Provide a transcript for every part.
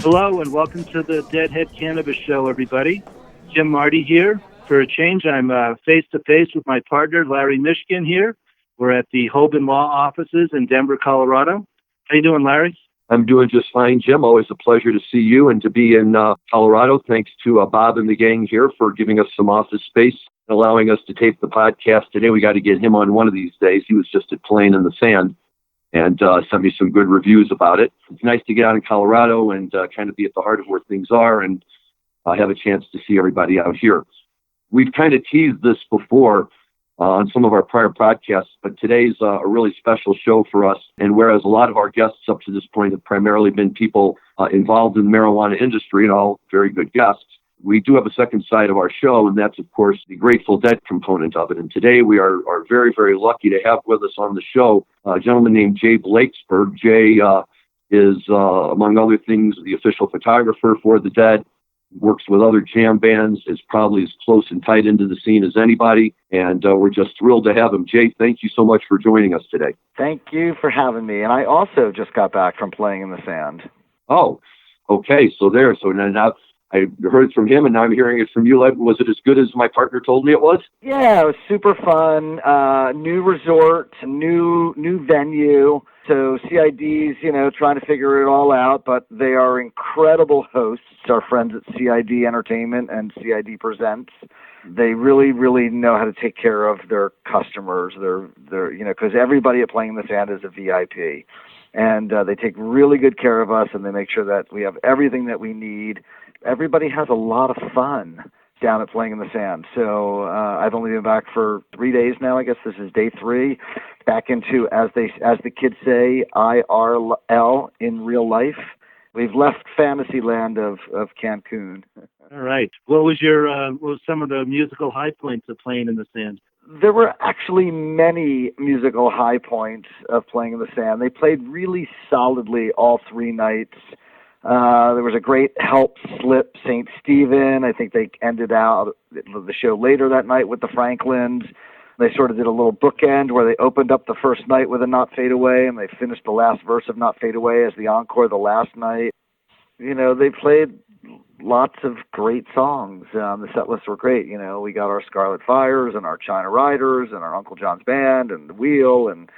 Hello and welcome to the Deadhead Cannabis Show, everybody. Jim Marty here. For a change, I'm face-to-face with my partner, Larry Mishkin here. We're at the Hoban-Law offices in Denver, Colorado. How you doing, Larry? I'm doing just fine, Jim. Always a pleasure to see you and to be in Colorado. Thanks to Bob and the gang here for giving us some office space and allowing us to tape the podcast today. We got to get him on one of these days. He was just at Playing in the Sand and sent me some good reviews about it. It's nice to get out in Colorado and kind of be at the heart of where things are and have a chance to see everybody out here. We've kind of teased this before on some of our prior podcasts, but today's a really special show for us. And whereas a lot of our guests up to this point have primarily been people involved in the marijuana industry and all very good guests, we do have a second side of our show, and that's, of course, the Grateful Dead component of it. And today we are very, very lucky to have with us on the show a gentleman named Jay Blakesberg. Jay is, among other things, the official photographer for the Dead, works with other jam bands, is probably as close and tight into the scene as anybody, and we're just thrilled to have him. Jay, thank you so much for joining us today. Thank you for having me, and I also just got back from Playing in the Sand. Oh, okay, so now I heard it from him, and now I'm hearing it from you. Was it as good as my partner told me it was? Yeah, it was super fun. New resort, new venue. So CID's, trying to figure it all out, but they are incredible hosts. Our friends at CID Entertainment and CID Presents. They really, really know how to take care of their customers. They're because everybody at Playing in the Sand is a VIP. And they take really good care of us, and they make sure that we have everything that we need. Everybody has a lot of fun down at Playing in the Sand. So I've only been back for 3 days now. I guess this is day 3. Back into, as the kids say, IRL in real life. We've left fantasy land of Cancun. All right. What was some of the musical high points of Playing in the Sand? There were actually many musical high points of Playing in the Sand. They played really solidly all 3 nights. There was a great Help Slip St. Stephen. I think they ended out the show later that night with the Franklins. They sort of did a little bookend where they opened up the first night with a Not Fade Away, and they finished the last verse of Not Fade Away as the encore the last night. They played lots of great songs. The set lists were great. We got our Scarlet Fires and our China Riders and our Uncle John's Band and The Wheel and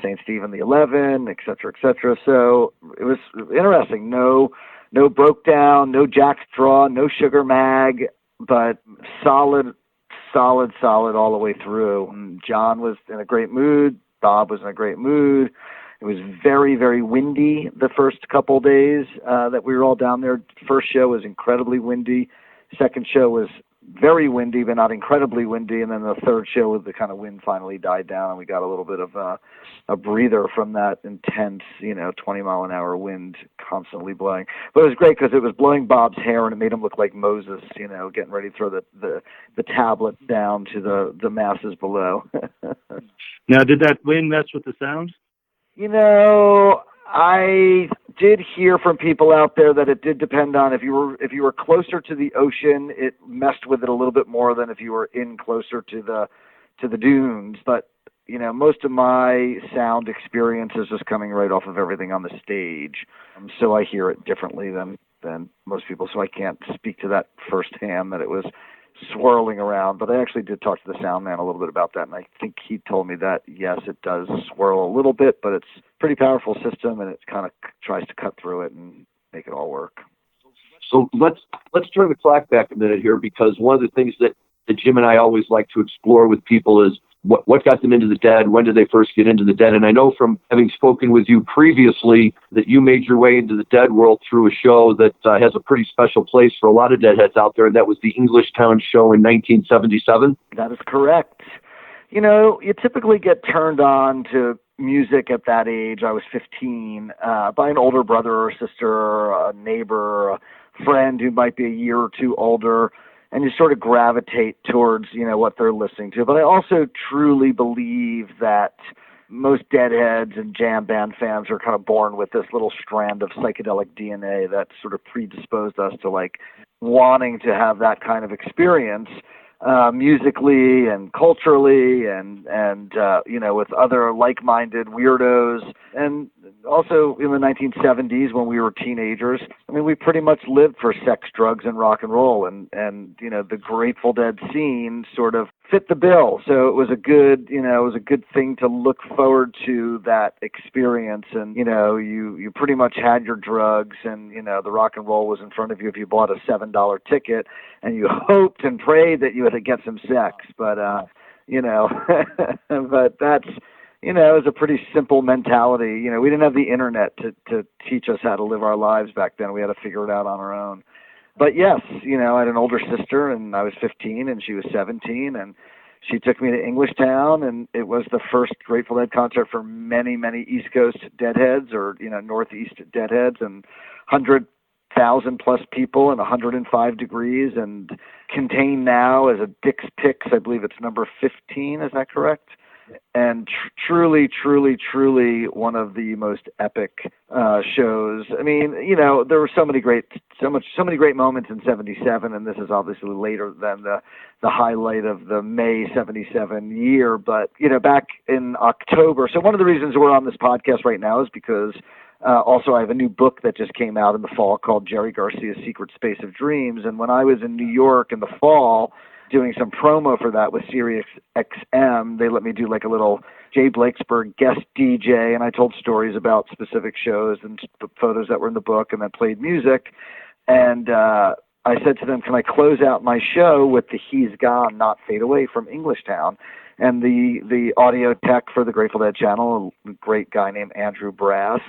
St. Stephen the 11, et cetera, et cetera. So it was interesting. No Broke Down, no Jack's Draw, no Sugar Mag, but solid all the way through. And John was in a great mood. Bob was in a great mood. It was very, very windy the first couple days that we were all down there. First show was incredibly windy. Second show was very windy, but not incredibly windy. And then the third show, the kind of wind finally died down, and we got a little bit of a breather from that intense, 20-mile-an-hour wind constantly blowing. But it was great because it was blowing Bob's hair, and it made him look like Moses, getting ready to throw the tablet down to the masses below. Now, did that wind mess with the sound? I did hear from people out there that it did depend on if you were closer to the ocean, it messed with it a little bit more than if you were in closer to the dunes. But most of my sound experience is just coming right off of everything on the stage, so I hear it differently than most people. So I can't speak to that firsthand that it was swirling around, but I actually did talk to the sound man a little bit about that, and I think he told me that yes, it does swirl a little bit, but it's a pretty powerful system, and it kind of tries to cut through it and make it all work. So let's turn the clock back a minute here, because one of the things that Jim and I always like to explore with people is what got them into the Dead? When did they first get into the Dead? And I know from having spoken with you previously that you made your way into the Dead world through a show that has a pretty special place for a lot of Deadheads out there, and that was the Englishtown show in 1977. That is correct. You typically get turned on to music at that age. I was 15 by an older brother or sister, a neighbor, a friend who might be a year or two older. And you sort of gravitate towards, what they're listening to. But I also truly believe that most Deadheads and jam band fans are kind of born with this little strand of psychedelic DNA that sort of predisposed us to wanting to have that kind of experience musically and culturally and with other like-minded weirdos. And also in the 1970s when we were teenagers, I mean, we pretty much lived for sex, drugs, and rock and roll, and the Grateful Dead scene sort of fit the bill. So it was a good, thing to look forward to that experience. And you pretty much had your drugs, and the rock and roll was in front of you if you bought a $7 ticket, and you hoped and prayed that you had to get some sex. But but that's. It was a pretty simple mentality. We didn't have the internet to teach us how to live our lives back then. We had to figure it out on our own. But yes, I had an older sister, and I was 15 and she was 17, and she took me to Englishtown, and it was the first Grateful Dead concert for many, many East Coast Deadheads, or, Northeast Deadheads, and 100,000 plus people and 105 degrees, and contained now as a Dick's Picks. I believe it's number 15. Is that correct? And truly, truly, truly one of the most epic shows. I mean, there were so many great moments in '77, and this is obviously later than the highlight of the May '77 year. But back in October. So one of the reasons we're on this podcast right now is because also I have a new book that just came out in the fall called Jerry Garcia's Secret Space of Dreams. And when I was in New York in the fall, doing some promo for that with Sirius XM, they let me do like a little Blakesberg guest DJ, and I told stories about specific shows and photos that were in the book, and then played music. And I said to them, can I close out my show with the He's Gone, Not Fade Away from Englishtown? And the audio tech for the Grateful Dead channel, a great guy named Andrew Brass,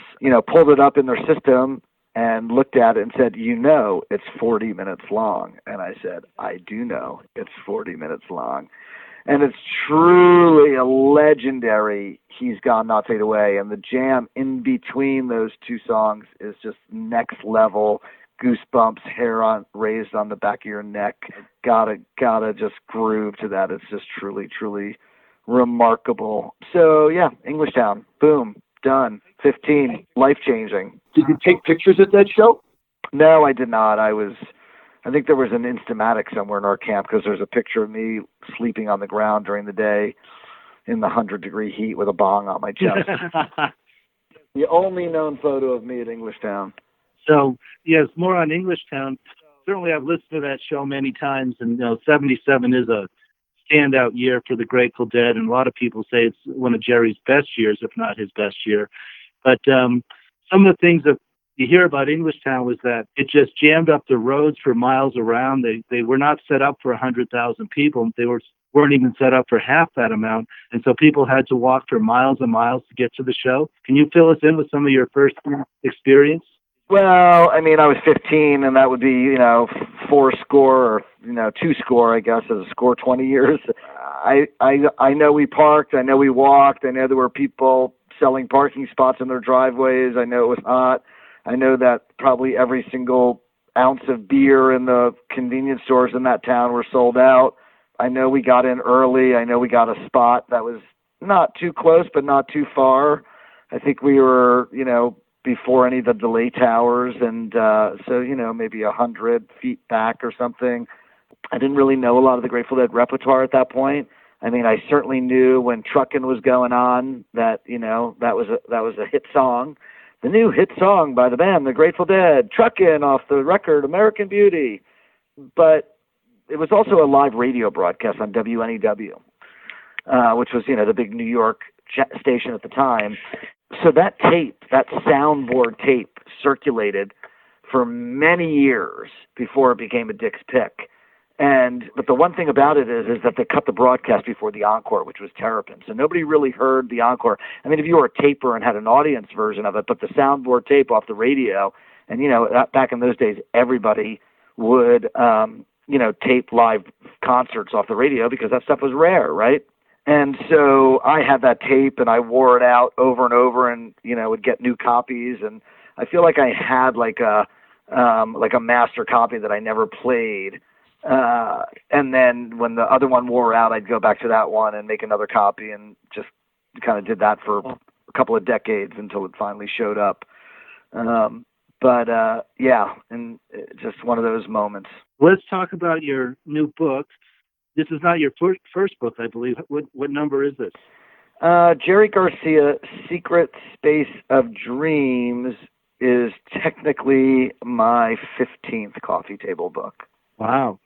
pulled it up in their system and looked at it and said, it's 40 minutes long. And I said, I do know it's 40 minutes long. And it's truly a legendary He's Gone, Not Fade Away. And the jam in between those two songs is just next level. Goosebumps, hair raised on the back of your neck. Gotta just groove to that. It's just truly, truly remarkable. So yeah, Englishtown, boom, done. 15, life-changing. Did you take pictures at that show? No, I did not. I think there was an Instamatic somewhere in our camp, because there's a picture of me sleeping on the ground during the day in the 100-degree heat with a bong on my chest. The only known photo of me at Englishtown. So, yes, more on Englishtown. Certainly I've listened to that show many times, and 77 is a standout year for the Grateful Dead, and a lot of people say it's one of Jerry's best years, if not his best year. But some of the things that you hear about Englishtown was that it just jammed up the roads for miles around. They were not set up for 100,000 people. They weren't even set up for half that amount. And so people had to walk for miles and miles to get to the show. Can you fill us in with some of your first experience? Well, I mean, I was 15, and that would be, 4 score or, 2 score, I guess, as a score 20 years. I know we parked. I know we walked. I know there were people selling parking spots in their driveways. I know it was hot. I know that probably every single ounce of beer in the convenience stores in that town were sold out. I know we got in early. I know we got a spot that was not too close, but not too far. I think we were, before any of the delay towers, and so, maybe 100 feet back or something. I didn't really know a lot of the Grateful Dead repertoire at that point. I mean, I certainly knew when Truckin' was going on that, that was a hit song. The new hit song by the band, the Grateful Dead, Truckin' off the record, American Beauty. But it was also a live radio broadcast on WNEW, which was, the big New York station at the time. So that tape, that soundboard tape, circulated for many years before it became a Dick's Pick. But the one thing about it is that they cut the broadcast before the encore, which was Terrapin. So nobody really heard the encore. I mean, if you were a taper and had an audience version of it, but the soundboard tape off the radio, and, back in those days, everybody would, tape live concerts off the radio because that stuff was rare, right? And so I had that tape, and I wore it out over and over, and would get new copies. And I feel like I had like a master copy that I never played. And then when the other one wore out, I'd go back to that one and make another copy, and just kind of did that for a couple of decades until it finally showed up. Yeah, and just one of those moments. Let's talk about your new book. This is not your first book, I believe. What number is this? Jerry Garcia, Secret Space of Dreams is technically my 15th coffee table book. Wow.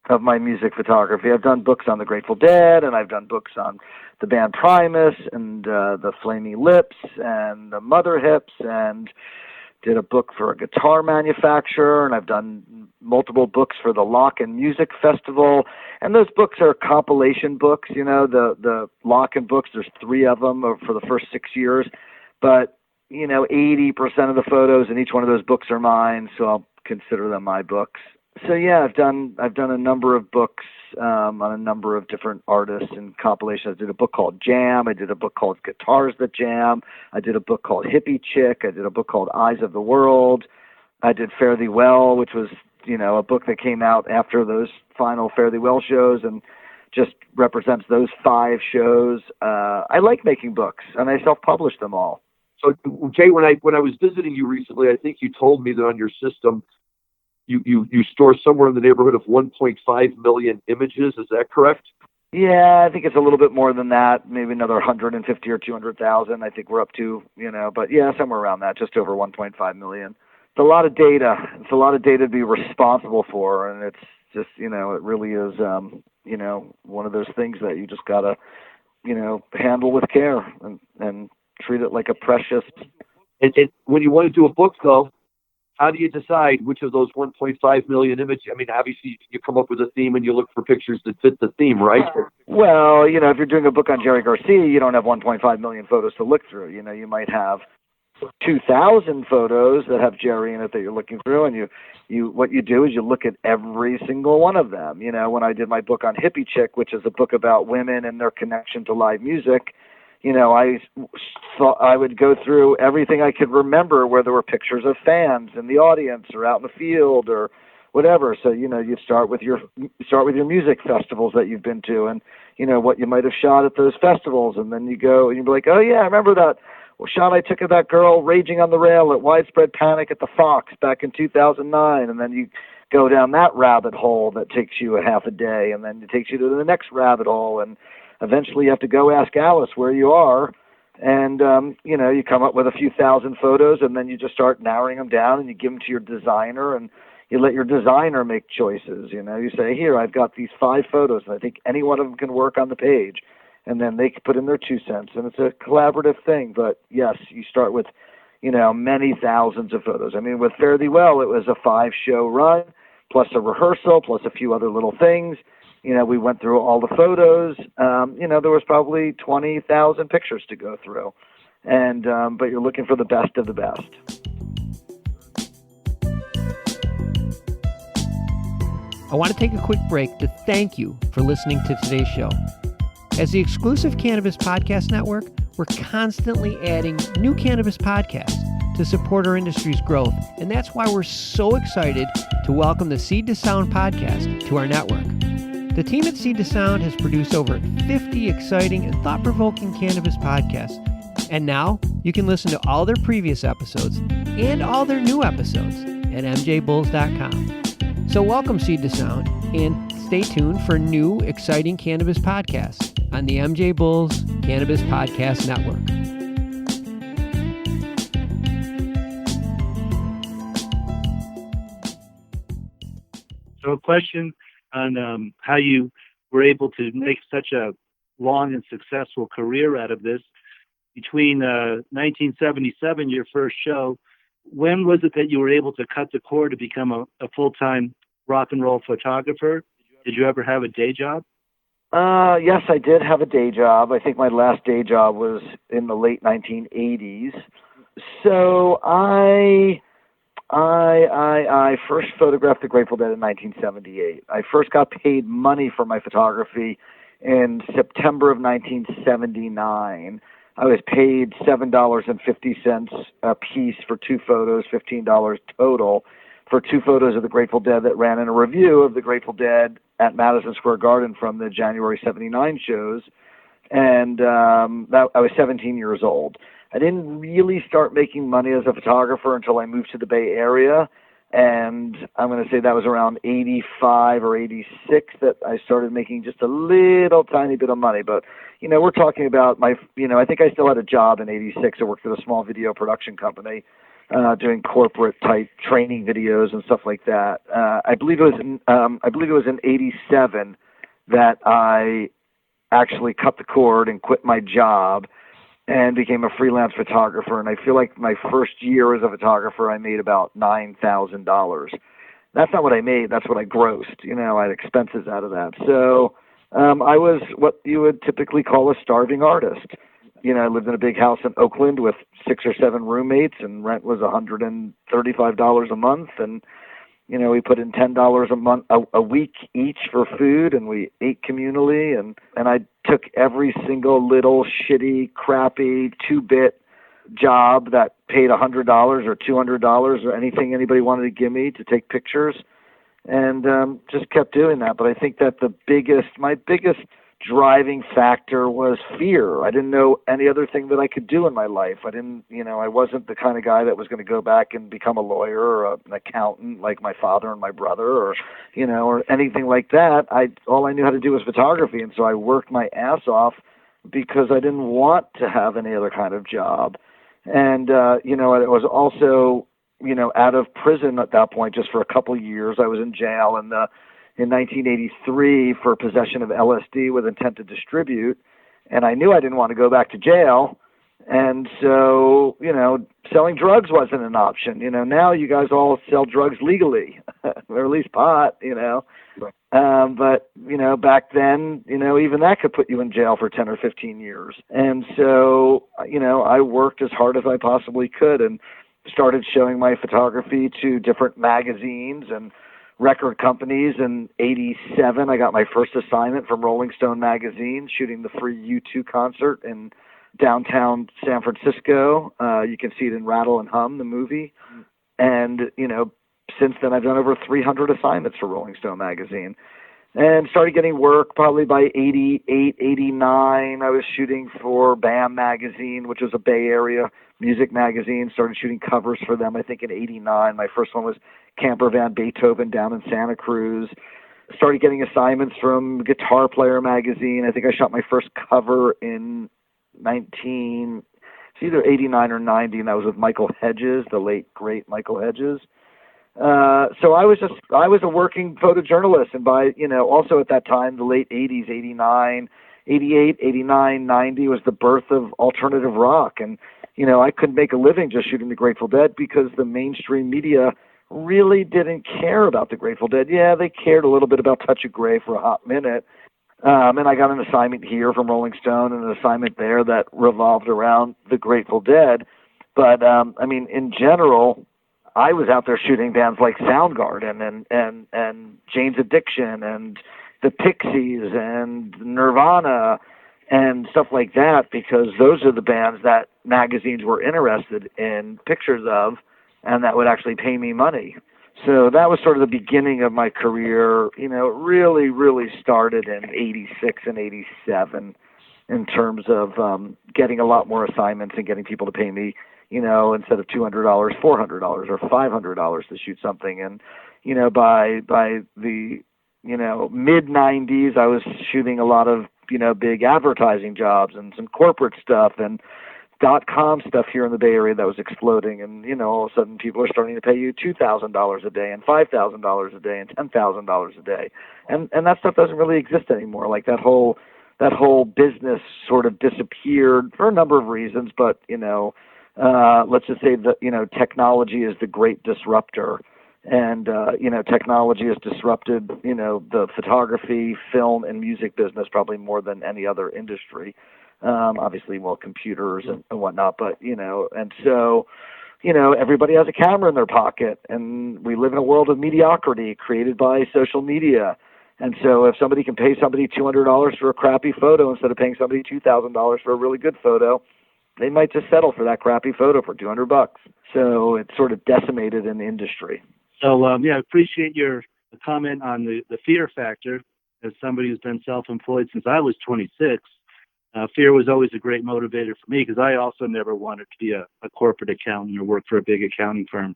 Of my music photography. I've done books on the Grateful Dead, and I've done books on the band Primus, and the Flamey Lips, and the Mother Hips, and did a book for a guitar manufacturer, and I've done multiple books for the Lock and Music Festival. And those books are compilation books, the Lock and books, there's 3 of them for the first 6 years. But, 80% of the photos in each one of those books are mine, so I'll consider them my books. So yeah, I've done a number of books on a number of different artists and compilations. I did a book called Jam. I did a book called Guitars That Jam. I did a book called Hippie Chick. I did a book called Eyes of the World. I did Fare Thee Well, which was a book that came out after those final Fare Thee Well shows and just represents those 5 shows. I like making books, and I self-publish them all. So Jay, when I was visiting you recently, I think you told me that on your system, you store somewhere in the neighborhood of 1.5 million images. Is that correct? Yeah, I think it's a little bit more than that, maybe another 150 or 200,000. I think we're up to, but yeah, somewhere around that, just over 1.5 million. It's a lot of data. It's a lot of data to be responsible for, and it's just, it really is, one of those things that you just gotta, handle with care and treat it like a precious. And when you want to do a book, though, how do you decide which of those 1.5 million images? I mean, obviously, you come up with a theme and you look for pictures that fit the theme, right? Well, if you're doing a book on Jerry Garcia, you don't have 1.5 million photos to look through. You might have 2,000 photos that have Jerry in it that you're looking through, and what you do is you look at every single one of them. When I did my book on Hippie Chick, which is a book about women and their connection to live music, I thought I would go through everything I could remember where there were pictures of fans in the audience or out in the field or whatever. So, you start with your music festivals that you've been to and, what you might have shot at those festivals. And then you go and you'd be like, oh yeah, I remember that shot I took of that girl raging on the rail at Widespread Panic at the Fox back in 2009. And then you go down that rabbit hole that takes you a half a day, and then it takes you to the next rabbit hole, and eventually you have to go ask Alice where you are, and you come up with a few thousand photos, and then you just start narrowing them down, and you give them to your designer, and you let your designer make choices. You say, here, I've got these 5 photos, and I think any one of them can work on the page, and then they can put in their 2 cents, and it's a collaborative thing. But yes, you start with many thousands of photos. I mean, with Fare Thee Well, it was a 5-show run plus a rehearsal plus a few other little things. We went through all the photos. There was probably 20,000 pictures to go through. And but you're looking for the best of the best. I want to take a quick break to thank you for listening to today's show. As the exclusive Cannabis Podcast Network, we're constantly adding new cannabis podcasts to support our industry's growth. And that's why we're so excited to welcome the Seed to Sound podcast to our network. The team at Seed to Sound has produced over 50 exciting and thought-provoking cannabis podcasts. And now you can listen to all their previous episodes and all their new episodes at MJBulls.com. So welcome, Seed to Sound, and stay tuned for new, exciting cannabis podcasts on the MJBulls Cannabis Podcast Network. So a question on how you were able to make such a long and successful career out of this. Between 1977, your first show, when was it that you were able to cut the cord to become a full-time rock and roll photographer? Did you ever have a day job? Yes, I did have a day job. I think my last day job was in the late 1980s. So I first photographed the Grateful Dead in 1978. I first got paid money for my photography in September of 1979. I was paid $7.50 a piece for 2 photos, $15 total for 2 photos of the Grateful Dead that ran in a review of the Grateful Dead at Madison Square Garden from the January 79 shows. And I was 17 years old. I didn't really start making money as a photographer until I moved to the Bay Area. And I'm going to say that was around 85 or 86 that I started making just a little tiny bit of money. But, we're talking about I think I still had a job in '86. I worked at a small video production company, doing corporate type training videos and stuff like that. I believe it was in '87 that I actually cut the cord and quit my job and became a freelance photographer. And I feel like my first year as a photographer, I made about $9,000. That's not what I made. That's what I grossed. I had expenses out of that. So I was what you would typically call a starving artist. I lived in a big house in Oakland with 6 or 7 roommates, and rent was $135 a month. And, we put in $10 a week each for food, and we ate communally. And I took every single little shitty, crappy 2-bit job that paid $100 or $200 or anything anybody wanted to give me to take pictures, and just kept doing that. But I think that my biggest driving factor was fear. I didn't know any other thing that I could do in my life. I wasn't the kind of guy that was going to go back and become a lawyer or an accountant like my father and my brother, or anything like that. All I knew how to do was photography, and so I worked my ass off because I didn't want to have any other kind of job. And, I was also, out of prison at that point, just for a couple of years. I was in jail in 1983 for possession of LSD with intent to distribute. And I knew I didn't want to go back to jail. And so, selling drugs wasn't an option. Now you guys all sell drugs legally, or at least pot, But, back then, even that could put you in jail for 10 or 15 years. And so, I worked as hard as I possibly could and started showing my photography to different magazines and record companies. In '87, I got my first assignment from Rolling Stone magazine, shooting the free U2 concert in downtown San Francisco. You can see it in Rattle and Hum, the movie. And, since then, I've done over 300 assignments for Rolling Stone magazine, and started getting work probably by '88, '89. I was shooting for BAM magazine, which was a Bay Area music magazine. Started shooting covers for them, I think, in '89. My first one was Camper Van Beethoven down in Santa Cruz. Started getting assignments from Guitar Player magazine. I think I shot my first cover in it's either '89 or '90, and that was with Michael Hedges, the late, great Michael Hedges. So I was a working photojournalist, and by, also at that time, the late '80s, '89, '88, '89, '90 was the birth of alternative rock. And, I couldn't make a living just shooting the Grateful Dead because the mainstream media really didn't care about the Grateful Dead. Yeah, they cared a little bit about Touch of Grey for a hot minute. And I got an assignment here from Rolling Stone and an assignment there that revolved around the Grateful Dead. But, in general, I was out there shooting bands like Soundgarden and Jane's Addiction and the Pixies and Nirvana and stuff like that, because those are the bands that magazines were interested in pictures of and that would actually pay me money. So that was sort of the beginning of my career. It really, really started in '86 and '87 in terms of getting a lot more assignments and getting people to pay me, instead of $200, $400 or $500 to shoot something. And, by the, mid '90s, I was shooting a lot of, big advertising jobs and some corporate stuff and .com stuff here in the Bay Area that was exploding. And, all of a sudden people are starting to pay you $2,000 a day and $5,000 a day and $10,000 a day. And that stuff doesn't really exist anymore. Like that whole business sort of disappeared for a number of reasons, but, let's just say that, technology is the great disruptor. And, technology has disrupted, the photography, film, and music business probably more than any other industry. Obviously, computers and whatnot, but, and so, everybody has a camera in their pocket, and we live in a world of mediocrity created by social media. And so if somebody can pay somebody $200 for a crappy photo instead of paying somebody $2,000 for a really good photo, they might just settle for that crappy photo for $200. So it's sort of decimated in the industry. So, I appreciate your comment on the fear factor. As somebody who's been self-employed since I was 26, fear was always a great motivator for me, because I also never wanted to be a corporate accountant or work for a big accounting firm.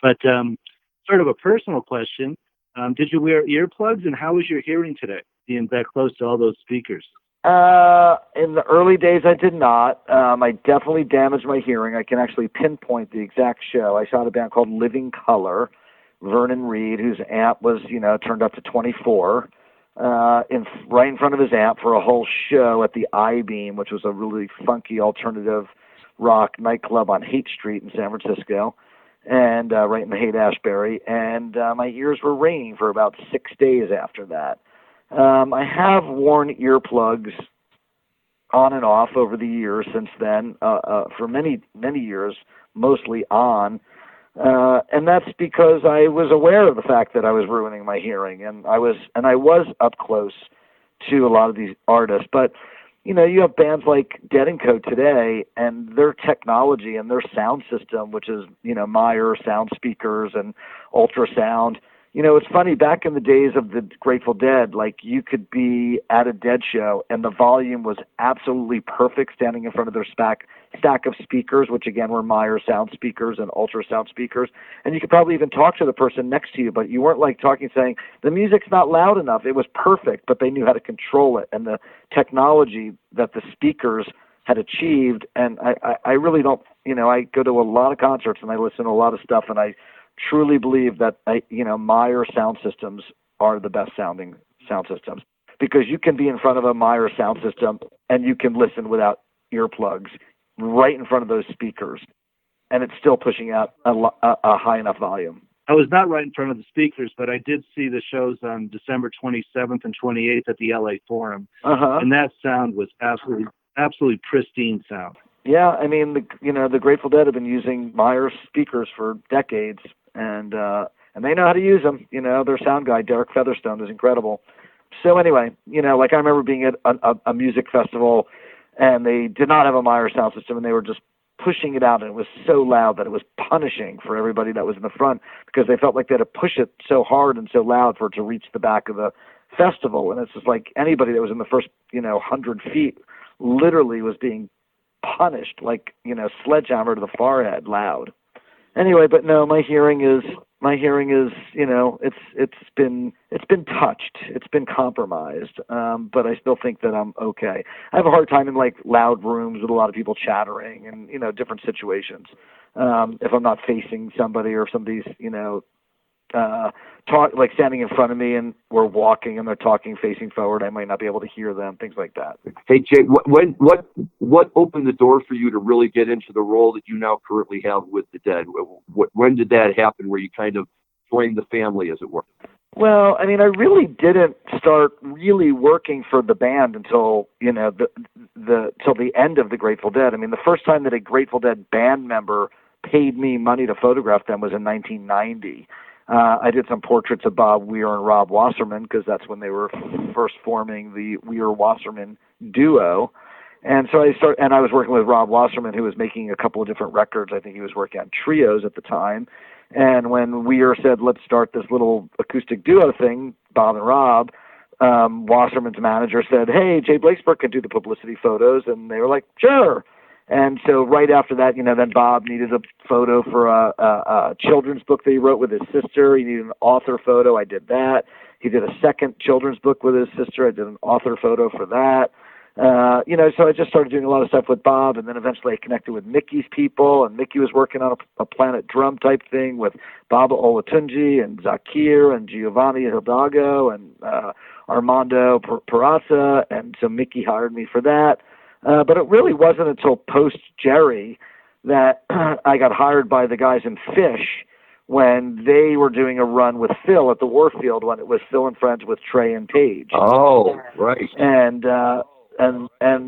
But sort of a personal question, did you wear earplugs, and how was your hearing today, being that close to all those speakers? In the early days, I did not. I definitely damaged my hearing. I can actually pinpoint the exact show. I shot a band called Living Color. Vernon Reed, whose amp was, turned up to 24, right in front of his amp for a whole show at the I-Beam, which was a really funky alternative rock nightclub on Haight Street in San Francisco, and right in the Haight-Ashbury. And my ears were ringing for about 6 days after that. I have worn earplugs on and off over the years since then, for many, many years, mostly on. And that's because I was aware of the fact that I was ruining my hearing, and I was up close to a lot of these artists. But, you have bands like Dead & Co. today, and their technology and their sound system, which is, Meyer sound speakers and ultrasound. It's funny, back in the days of the Grateful Dead, like, you could be at a Dead show and the volume was absolutely perfect standing in front of their stack of speakers, which again were Meyer sound speakers and ultrasound speakers. And you could probably even talk to the person next to you, but you weren't like talking, saying, the music's not loud enough. It was perfect, but they knew how to control it. And the technology that the speakers had achieved, and I really don't, I go to a lot of concerts and I listen to a lot of stuff, and I truly believe that Meyer sound systems are the best sounding sound systems, because you can be in front of a Meyer sound system and you can listen without earplugs right in front of those speakers, and it's still pushing out a high enough volume. I was not right in front of the speakers, but I did see the shows on December 27th and 28th at the LA Forum, and that sound was absolutely pristine sound. Yeah, I mean, the Grateful Dead have been using Meyer speakers for decades, and they know how to use them. Their sound guy, Derek Featherstone, is incredible. So anyway, like, I remember being at a music festival, and they did not have a Meyer sound system, and they were just pushing it out, and it was so loud that it was punishing for everybody that was in the front, because they felt like they had to push it so hard and so loud for it to reach the back of the festival. And it's just like anybody that was in the first 100 feet literally was being punished, like, sledgehammer to the forehead loud. Anyway, but no, my hearing is it's been touched, it's been compromised, but I still think that I'm okay. I have a hard time in, like, loud rooms with a lot of people chattering and different situations. If I'm not facing somebody, or if somebody's like standing in front of me and we're walking and they're talking facing forward, I might not be able to hear them, things like that. Hey, Jay, what opened the door for you to really get into the role that you now currently have with the Dead? When did that happen, where you kind of joined the family, as it were? Well, I mean, I really didn't start really working for the band until, till the end of the Grateful Dead. I mean, the first time that a Grateful Dead band member paid me money to photograph them was in 1990. I did some portraits of Bob Weir and Rob Wasserman, because that's when they were first forming the Weir-Wasserman duo. And so I was working with Rob Wasserman, who was making a couple of different records. I think he was working on trios at the time. And when Weir said, let's start this little acoustic duo thing, Bob and Rob, Wasserman's manager said, hey, Jay Blakesberg can do the publicity photos. And they were like, sure. And so right after that, then Bob needed a photo for a children's book that he wrote with his sister. He needed an author photo. I did that. He did a second children's book with his sister. I did an author photo for that. So I just started doing a lot of stuff with Bob, and then eventually I connected with Mickey's people, and Mickey was working on a Planet Drum type thing with Baba Olatunji and Zakir and Giovanni Hidalgo and Armando Peraza, and so Mickey hired me for that. But it really wasn't until post-Jerry that I got hired by the guys in Fish, when they were doing a run with Phil at the Warfield, when it was Phil and Friends with Trey and Paige. Oh, right. And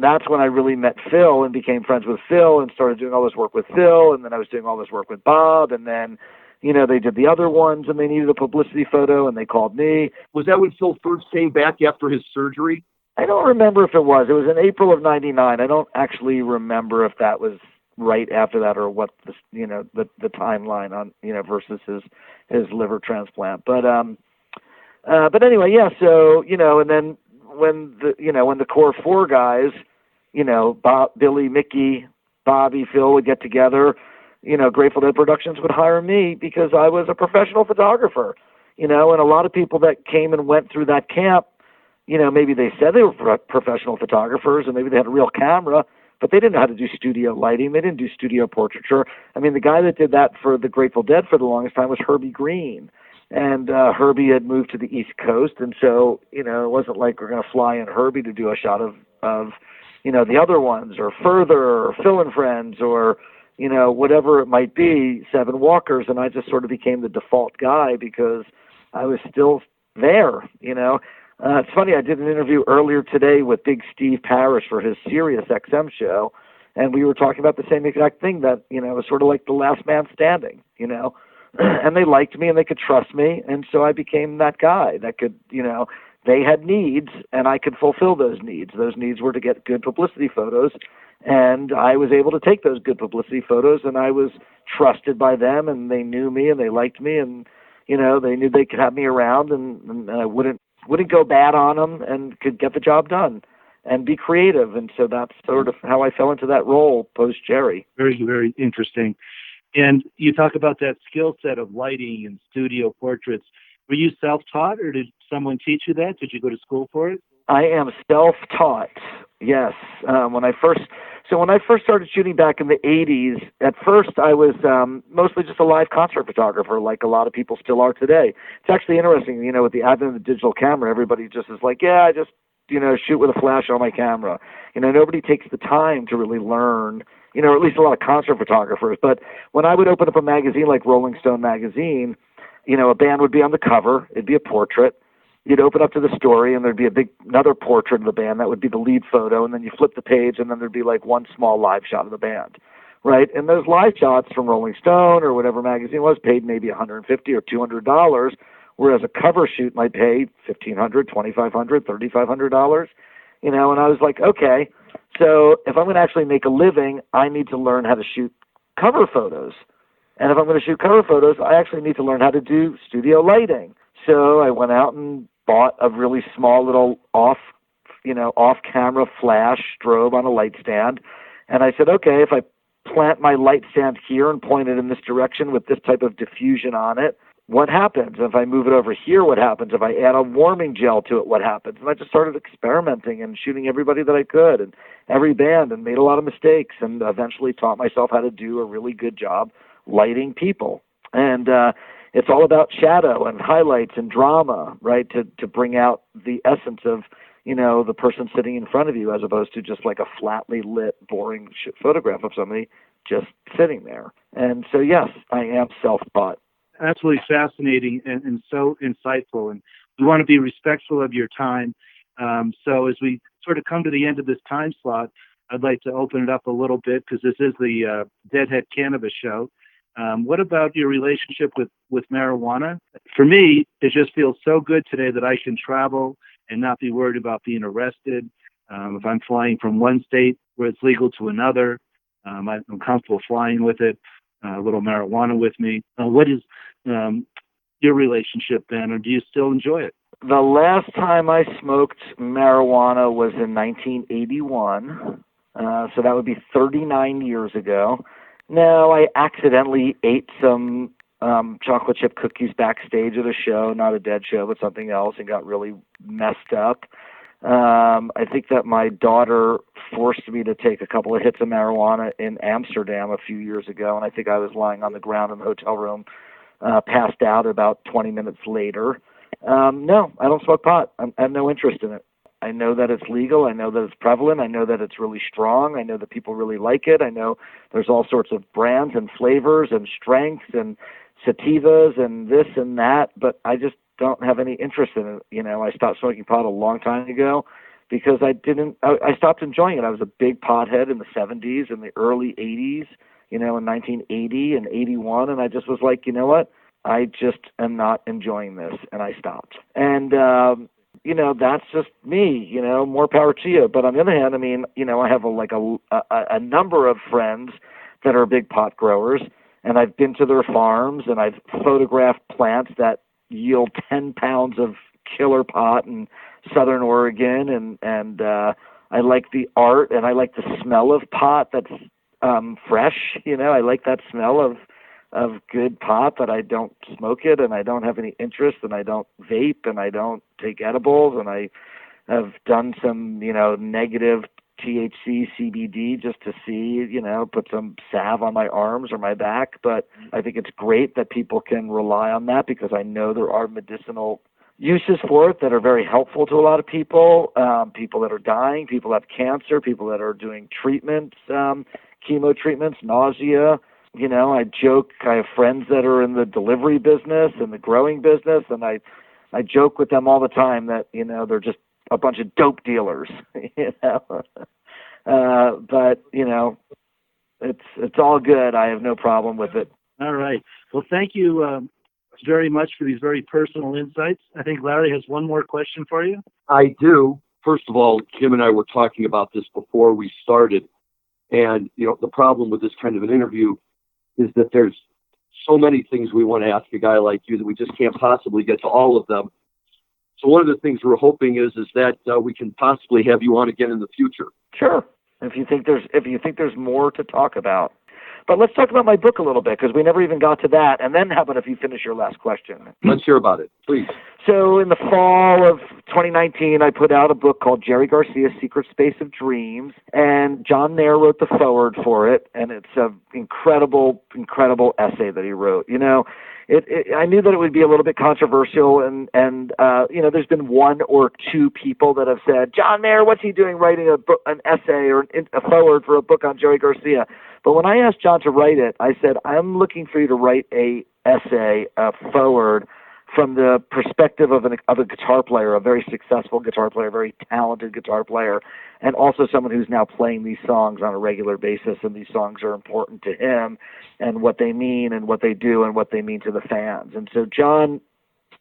that's when I really met Phil and became friends with Phil and started doing all this work with Phil, and then I was doing all this work with Bob, and then, they did the other ones and they needed a publicity photo and they called me. Was that when Phil first came back after his surgery? I don't remember if it was. It was in April of '99. I don't actually remember if that was right after that or what the timeline on versus his liver transplant. But anyway, yeah. So and then when the core four guys, Bob, Billy, Mickey, Bobby, Phil would get together, Grateful Dead Productions would hire me because I was a professional photographer, and a lot of people that came and went through that camp, maybe they said they were professional photographers and maybe they had a real camera, but they didn't know how to do studio lighting. They didn't do studio portraiture. I mean, the guy that did that for the Grateful Dead for the longest time was Herbie Green. And Herbie had moved to the East Coast, and so, it wasn't like we're going to fly in Herbie to do a shot of the other ones, or Further, or Phil and Friends, or, whatever it might be, Seven Walkers, and I just sort of became the default guy because I was still there, It's funny, I did an interview earlier today with Big Steve Parrish for his Sirius XM show, and we were talking about the same exact thing, that, it was sort of like the last man standing, and they liked me and they could trust me, and so I became that guy that could, they had needs and I could fulfill those needs. Those needs were to get good publicity photos, and I was able to take those good publicity photos, and I was trusted by them, and they knew me and they liked me, and they knew they could have me around, and I wouldn't go bad on them, and could get the job done and be creative. And so that's sort of how I fell into that role post Jerry. Very, very interesting. And you talk about that skill set of lighting and studio portraits. Were you self-taught, or did someone teach you that? Did you go to school for it? I am self-taught, yes. When I first started shooting back in the 80s, at first I was mostly just a live concert photographer, like a lot of people still are today. It's actually interesting, with the advent of the digital camera, everybody just is like, yeah, I just, shoot with a flash on my camera. Nobody takes the time to really learn, or at least a lot of concert photographers. But when I would open up a magazine like Rolling Stone magazine, a band would be on the cover. It'd be a portrait. You'd open up to the story, and there'd be another portrait of the band. That would be the lead photo. And then you flip the page, and then there'd be like one small live shot of the band, right? And those live shots from Rolling Stone or whatever magazine it was paid maybe $150 or $200, whereas a cover shoot might pay $1,500, $2,500, $3,500. And I was like, okay, so if I'm going to actually make a living, I need to learn how to shoot cover photos. And if I'm going to shoot cover photos, I actually need to learn how to do studio lighting. So I went out and bought a really small little off-camera flash strobe on a light stand. And I said, okay, if I plant my light stand here and point it in this direction with this type of diffusion on it, what happens? If I move it over here, what happens? If I add a warming gel to it, what happens? And I just started experimenting and shooting everybody that I could and every band, and made a lot of mistakes, and eventually taught myself how to do a really good job lighting people. And it's all about shadow and highlights and drama, right, to bring out the essence of, the person sitting in front of you, as opposed to just like a flatly lit, boring photograph of somebody just sitting there. And so, yes, I am self-taught. Absolutely fascinating and so insightful. And we want to be respectful of your time. So as we sort of come to the end of this time slot, I'd like to open it up a little bit, because this is the Deadhead Cannabis Show. What about your relationship with marijuana? For me, it just feels so good today that I can travel and not be worried about being arrested. If I'm flying from one state where it's legal to another, I'm comfortable flying with it, a little marijuana with me. What is your relationship then, or do you still enjoy it? The last time I smoked marijuana was in 1981, so that would be 39 years ago. No, I accidentally ate some chocolate chip cookies backstage at a show, not a Dead show, but something else, and got really messed up. I think that my daughter forced me to take a couple of hits of marijuana in Amsterdam a few years ago, and I think I was lying on the ground in the hotel room, passed out about 20 minutes later. No, I don't smoke pot. I have no interest in it. I know that it's legal. I know that it's prevalent. I know that it's really strong. I know that people really like it. I know there's all sorts of brands and flavors and strengths and sativas and this and that, but I just don't have any interest in it. I stopped smoking pot a long time ago because I stopped enjoying it. I was a big pothead in the 70s and the early 80s, in 1980 and 81, and I just was like, you know what? I just am not enjoying this, and I stopped. And that's just me, more power to you. But on the other hand, I have a number of friends that are big pot growers, and I've been to their farms, and I've photographed plants that yield 10 pounds of killer pot in Southern Oregon, and I like the art, and I like the smell of pot that's fresh. I like that smell of good pot, but I don't smoke it, and I don't have any interest, and I don't vape, and I don't take edibles, and I I've done some, negative THC, CBD just to see, put some salve on my arms or my back. But I think it's great that people can rely on that because I know there are medicinal uses for it that are very helpful to a lot of people, people that are dying, people that have cancer, people that are doing treatments, chemo treatments, nausea. I joke, I have friends that are in the delivery business and the growing business, and I joke with them all the time that, they're just a bunch of dope dealers, but, it's all good. I have no problem with it. All right. Well, thank you very much for these very personal insights. I think Larry has one more question for you. I do. First of all, Jim and I were talking about this before we started. And, the problem with this kind of an interview is that there's so many things we want to ask a guy like you that we just can't possibly get to all of them. So one of the things we're hoping is that we can possibly have you on again in the future. Sure. If you think there's more to talk about. But let's talk about my book a little bit because we never even got to that. And then how about if you finish your last question? Let's hear about it, please. So in the fall of 2019, I put out a book called Jerry Garcia's Secret Space of Dreams. And John Mayer wrote the foreword for it. And it's an incredible, incredible essay that he wrote. I knew that it would be a little bit controversial, and there's been one or two people that have said, John Mayer, what's he doing writing an essay or a foreword for a book on Jerry Garcia? But when I asked John to write it, I said, I'm looking for you to write a foreword from the perspective of a guitar player, a very successful guitar player, a very talented guitar player, and also someone who's now playing these songs on a regular basis, and these songs are important to him and what they mean and what they do and what they mean to the fans. And so John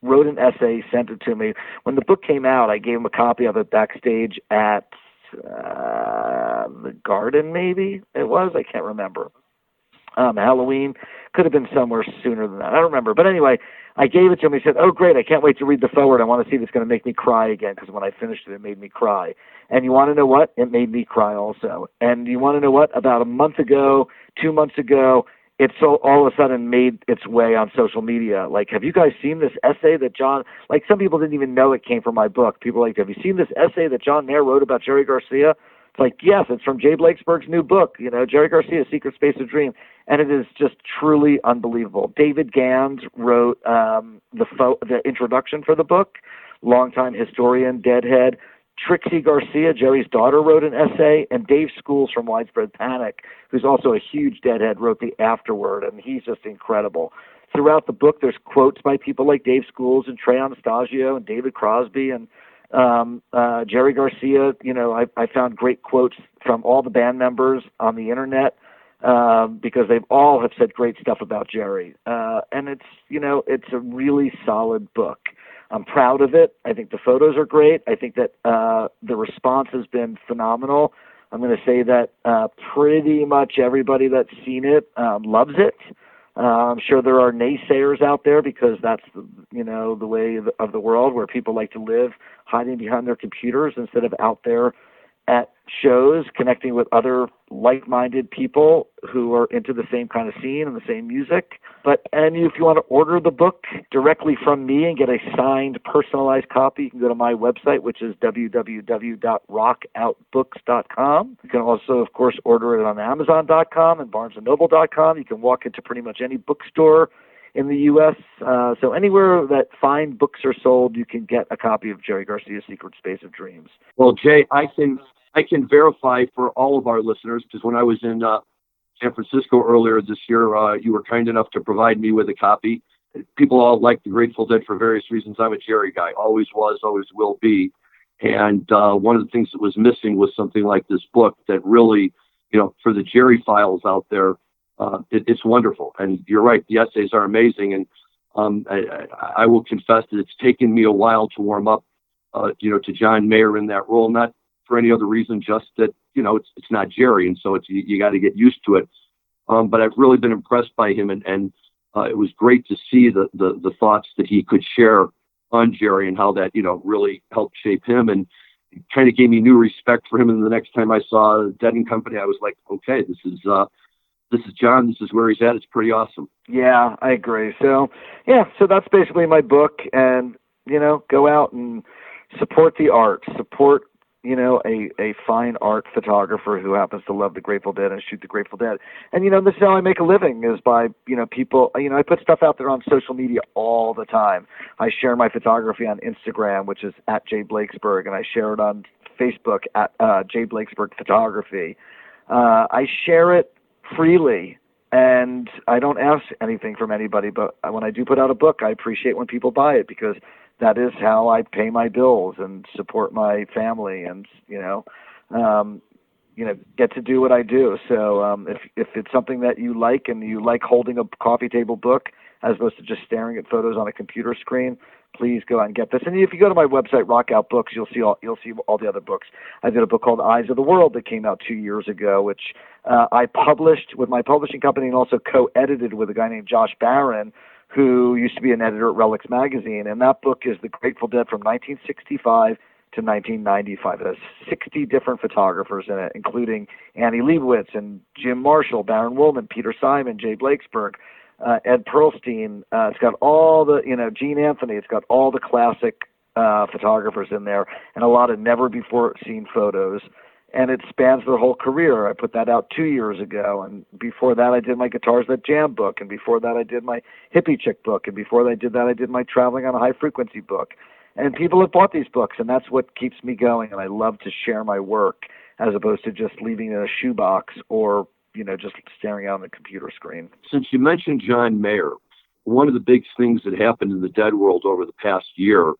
wrote an essay, sent it to me. When the book came out, I gave him a copy of it backstage at the Garden, maybe it was. I can't remember. Halloween. Could have been somewhere sooner than that. I don't remember. But anyway, I gave it to him. He said, oh, great. I can't wait to read the foreword. I want to see if it's going to make me cry again, because when I finished it, it made me cry. And you want to know what? It made me cry also. And you want to know what? About a month ago, 2 months ago, it's all of a sudden made its way on social media. Like, have you guys seen this essay that John, like some people didn't even know it came from my book. People were like, have you seen this essay that John Mayer wrote about Jerry Garcia? It's like, yes, it's from Jay Blakesberg's new book, Jerry Garcia's Secret Space of Dream. And it is just truly unbelievable. David Gans wrote the introduction for the book, longtime historian, Deadhead. Trixie Garcia, Jerry's daughter, wrote an essay, and Dave Schools from Widespread Panic, who's also a huge Deadhead, wrote the afterword, and he's just incredible. Throughout the book, there's quotes by people like Dave Schools and Trey Anastasio and David Crosby and Jerry Garcia. I found great quotes from all the band members on the internet because they've all have said great stuff about Jerry. And it's a really solid book. I'm proud of it. I think the photos are great. I think that the response has been phenomenal. I'm going to say that pretty much everybody that's seen it loves it. I'm sure there are naysayers out there because that's the way of the world where people like to live hiding behind their computers instead of out there at shows connecting with other like-minded people who are into the same kind of scene and the same music. And if you want to order the book directly from me and get a signed, personalized copy, you can go to my website, which is www.rockoutbooks.com. You can also, of course, order it on Amazon.com and BarnesandNoble.com. You can walk into pretty much any bookstore in the U.S. So anywhere that fine books are sold, you can get a copy of Jerry Garcia's Secret Space of Dreams. Well, Jay, I can verify for all of our listeners, because when I was in San Francisco earlier this year, you were kind enough to provide me with a copy. People all like the Grateful Dead for various reasons. I'm a Jerry guy, always was, always will be. And one of the things that was missing was something like this book that really, for the Jerry files out there, it's wonderful. And you're right, the essays are amazing. And I will confess that it's taken me a while to warm up, to John Mayer in that role, not for any other reason, just that, it's not Jerry. And so you got to get used to it. But I've really been impressed by him. And it was great to see the thoughts that he could share on Jerry and how that, really helped shape him. And it kind of gave me new respect for him. And the next time I saw Dead & Company, I was like, okay, this is John. This is where he's at. It's pretty awesome. Yeah, I agree. So that's basically my book. And, go out and support the art, support, a fine art photographer who happens to love the Grateful Dead and shoot the Grateful Dead. And, this is how I make a living, is by, people, I put stuff out there on social media all the time. I share my photography on Instagram, which is at @Blakesberg, and I share it on Facebook at @Blakesberg Photography. I share it freely, and I don't ask anything from anybody, but when I do put out a book, I appreciate when people buy it, because that is how I pay my bills and support my family, and get to do what I do. So if it's something that you like, and you like holding a coffee table book as opposed to just staring at photos on a computer screen, please go out and get this. And if you go to my website, Rock Out Books, you'll see all the other books. I did a book called Eyes of the World that came out 2 years ago, which I published with my publishing company and also co-edited with a guy named Josh Barron, who used to be an editor at Relics Magazine. And that book is The Grateful Dead from 1965 to 1995. It has 60 different photographers in it, including Annie Leibovitz and Jim Marshall, Baron Woolman, Peter Simon, Jay Blakesberg, Ed Pearlstein. It's got all the, Gene Anthony. It's got all the classic photographers in there, and a lot of never-before-seen photos. And it spans their whole career. I put that out 2 years ago, and before that I did my Guitars That Jam book, and before that I did my Hippie Chick book, and before that I did my Traveling on a High Frequency book. And people have bought these books, and that's what keeps me going, and I love to share my work as opposed to just leaving it in a shoebox or, just staring out on the computer screen. Since you mentioned John Mayer, one of the big things that happened in the Dead world over the past year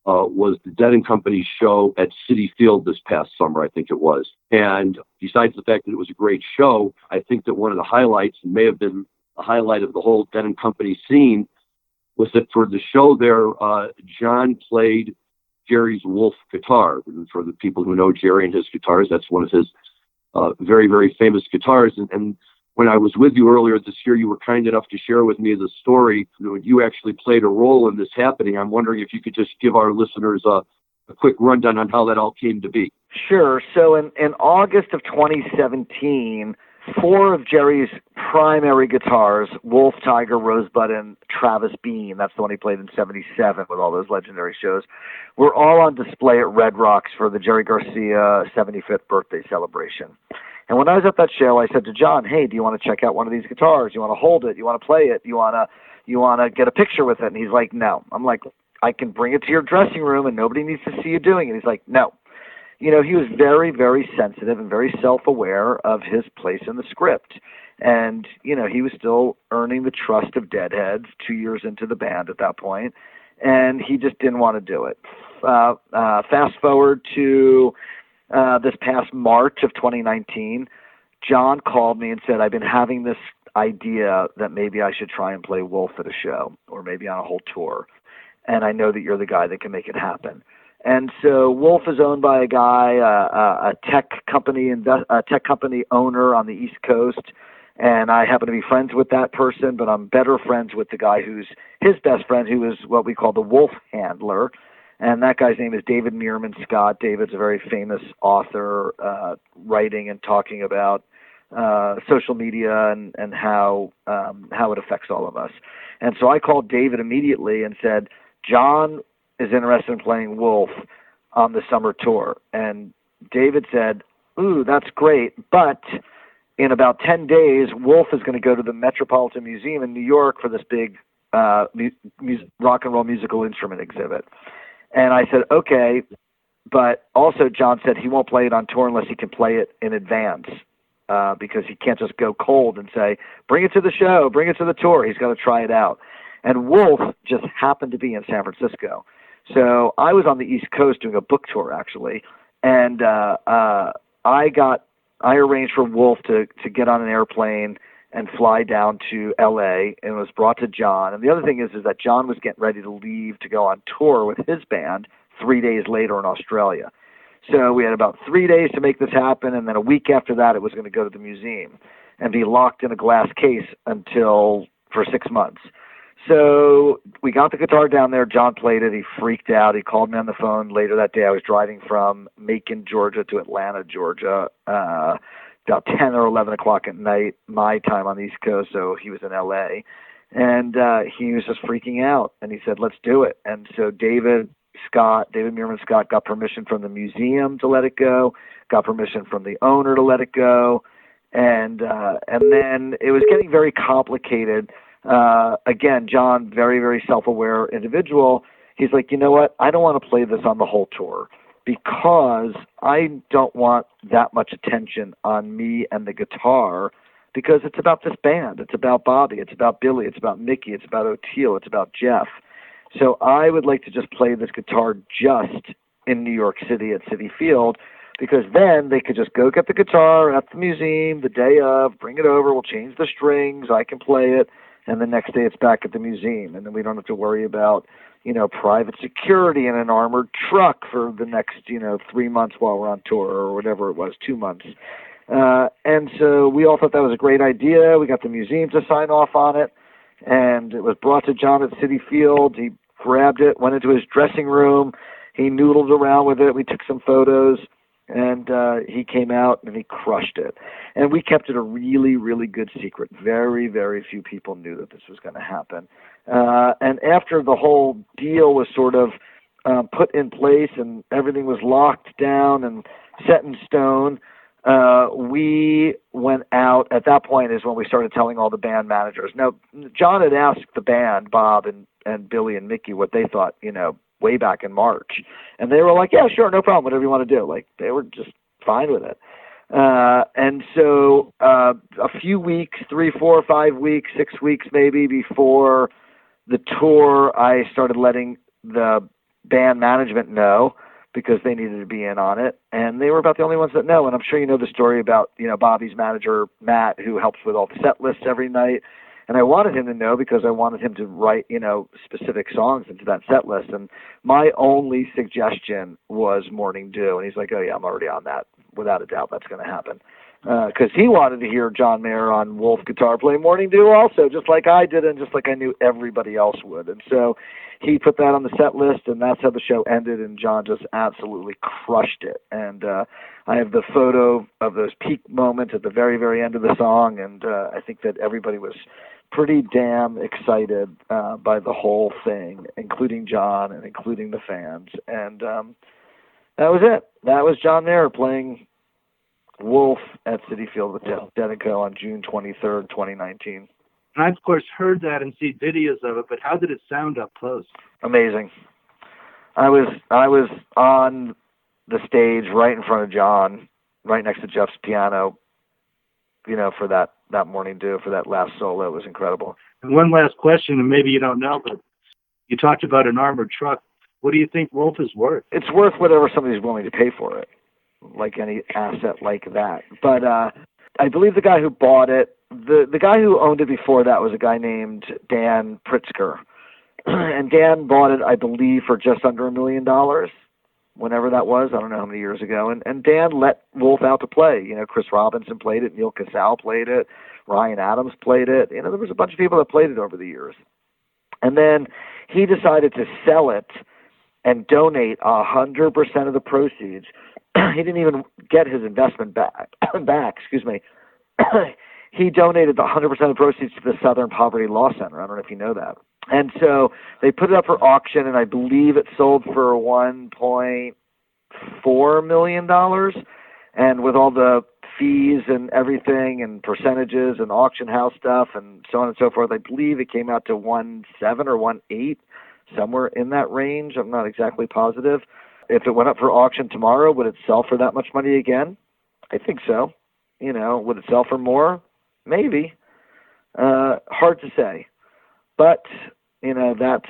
was the Dead & Company show at Citi Field this past summer, I think it was. And besides the fact that it was a great show, I think that one of the highlights, and may have been the highlight of the whole Dead & Company scene, was that for the show there, John played Jerry's Wolf guitar. And for the people who know Jerry and his guitars, that's one of his very, very famous guitars. And when I was with you earlier this year, you were kind enough to share with me the story. You actually played a role in this happening. I'm wondering if you could just give our listeners a quick rundown on how that all came to be. Sure. So in August of 2017, 4 of Jerry's primary guitars, Wolf, Tiger, Rosebud, and Travis Bean, that's the one he played in 77 with all those legendary shows, were all on display at Red Rocks for the Jerry Garcia 75th birthday celebration. And when I was at that show, I said to John, hey, do you want to check out one of these guitars? You want to hold it? You want to play it? You want to get a picture with it? And he's like, no. I'm like, I can bring it to your dressing room and nobody needs to see you doing it. He's like, no. He was very, very sensitive and very self-aware of his place in the script. And, he was still earning the trust of Deadheads 2 years into the band at that point, and he just didn't want to do it. Fast forward to this past March of 2019, John called me and said, I've been having this idea that maybe I should try and play Wolf at a show or maybe on a whole tour, and I know that you're the guy that can make it happen. And so Wolf is owned by a guy, a tech company owner on the East Coast, and I happen to be friends with that person, but I'm better friends with the guy who's his best friend, who is what we call the Wolf Handler, and that guy's name is David Meerman Scott. David's a very famous author, writing and talking about social media and how it affects all of us. And so I called David immediately and said, John is interested in playing Wolf on the summer tour. And David said, ooh, that's great, but in about 10 days, Wolf is going to go to the Metropolitan Museum in New York for this big rock and roll musical instrument exhibit. And I said, okay, but also John said he won't play it on tour unless he can play it in advance, because he can't just go cold and say, bring it to the show, bring it to the tour. He's got to try it out. And Wolf just happened to be in San Francisco. So I was on the East Coast doing a book tour, actually, and I arranged for Wolf to get on an airplane and fly down to L.A., and it was brought to John. And the other thing is that John was getting ready to leave to go on tour with his band 3 days later in Australia. So we had about 3 days to make this happen, and then a week after that it was going to go to the museum and be locked in a glass case for 6 months. So we got the guitar down there. John played it. He freaked out. He called me on the phone later that day. I was driving from Macon, Georgia to Atlanta, Georgia, about 10 or 11 o'clock at night, my time on the East Coast. So he was in L.A. And he was just freaking out. And he said, let's do it. And so David, David Meerman Scott, got permission from the museum to let it go, got permission from the owner to let it go, and then it was getting very complicated. Again, John, very, very self-aware individual. He's like, you know what? I don't want to play this on the whole tour because I don't want that much attention on me and the guitar, because it's about this band. It's about Bobby. It's about Billy. It's about Mickey. It's about Oteil. It's about Jeff. So I would like to just play this guitar just in New York City at Citi Field, because then they could just go get the guitar at the museum the day of, bring it over, we'll change the strings, I can play it, and the next day it's back at the museum. And then we don't have to worry about, private security in an armored truck for the next, 3 months while we're on tour, or whatever it was, 2 months. And so we all thought that was a great idea. We got the museum to sign off on it, and it was brought to John at Citi Field. He grabbed it, went into his dressing room. He noodled around with it. We took some photos, and he came out and he crushed it. And we kept it a really, really good secret. Very, very few people knew that this was going to happen. And after the whole deal was sort of put in place and everything was locked down and set in stone, we went out. At that point is when we started telling all the band managers. Now, John had asked the band, Bob and Billy and Mickey, what they thought, way back in March. And they were like, yeah, sure, no problem, whatever you want to do. Like, they were just fine with it. And so a few weeks, 3, 4, 5 weeks, 6 weeks maybe before the tour, I started letting the band management know, because they needed to be in on it. And they were about the only ones that know. And I'm sure you know the story about, Bobby's manager, Matt, who helps with all the set lists every night. And I wanted him to know because I wanted him to write, specific songs into that set list. And my only suggestion was Morning Dew. And he's like, oh yeah, I'm already on that. Without a doubt, that's going to happen. Because he wanted to hear John Mayer on Wolf guitar play Morning Dew also, just like I did and just like I knew everybody else would. And so he put that on the set list, and that's how the show ended, and John just absolutely crushed it. And I have the photo of those peak moments at the very, very end of the song, and I think that everybody was pretty damn excited by the whole thing, including John and including the fans. And that was it. That was John Mayer playing Wolf at Citi Field with Dead & Co. on June 23rd, 2019. And I've, of course, heard that and seen videos of it, but how did it sound up close? Amazing. I was on the stage right in front of John, right next to Jeff's piano, for that Morning Dew, for that last solo. It was incredible. And one last question, and maybe you don't know, but you talked about an armored truck. What do you think Wolf is worth? It's worth whatever somebody's willing to pay for it, like any asset like that. But I believe the guy who bought it, the guy who owned it before that was a guy named Dan Pritzker. And Dan bought it, I believe, for just under $1 million, whenever that was. I don't know how many years ago. And Dan let Wolf out to play. Chris Robinson played it. Neil Casal played it. Ryan Adams played it. There was a bunch of people that played it over the years. And then he decided to sell it and donate 100% of the proceeds. He didn't even get his investment back. He donated the 100% of the proceeds to the Southern Poverty Law Center. I don't know if you know that. And so they put it up for auction, and I believe it sold for $1.4 million. And with all the fees and everything and percentages and auction house stuff and so on and so forth, I believe it came out to 1.7 or 1.8, somewhere in that range. I'm not exactly positive. If it went up for auction tomorrow, would it sell for that much money again? I think so. Would it sell for more? Maybe. Hard to say. But, that's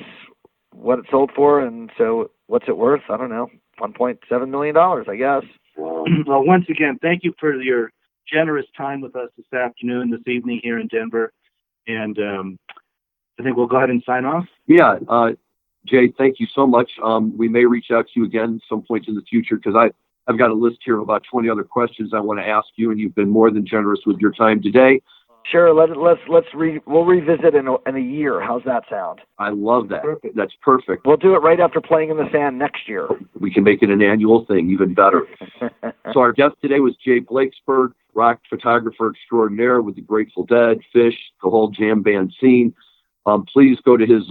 what it sold for, and so what's it worth? I don't know. $1.7 million, I guess. Well, once again, thank you for your generous time with us this afternoon, this evening here in Denver. And I think we'll go ahead and sign off. Yeah, Jay, thank you so much. We may reach out to you again some point in the future, because I've got a list here of about 20 other questions I want to ask you, and you've been more than generous with your time today. Sure. We'll revisit in a year. How's that sound? I love that. Perfect. That's perfect. We'll do it right after Playing in the Sand next year. We can make it an annual thing, even better. So our guest today was Jay Blakesberg, rock photographer extraordinaire with the Grateful Dead, Fish, the whole jam band scene. Please go to his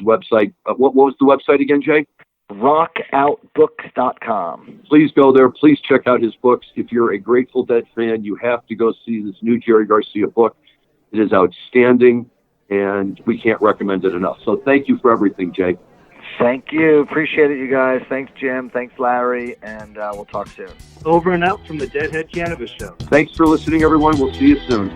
website. What was the website again, Jay? rockoutbooks.com. Please go there. Please check out his books. If you're a Grateful Dead fan, you have to go see this new Jerry Garcia book. It is outstanding, and we can't recommend it enough. So thank you for everything, Jay. Thank you. Appreciate it, you guys. Thanks, Jim. Thanks, Larry. And we'll talk soon. Over and out from the Deadhead Cannabis Show. Thanks for listening, everyone. We'll see you soon.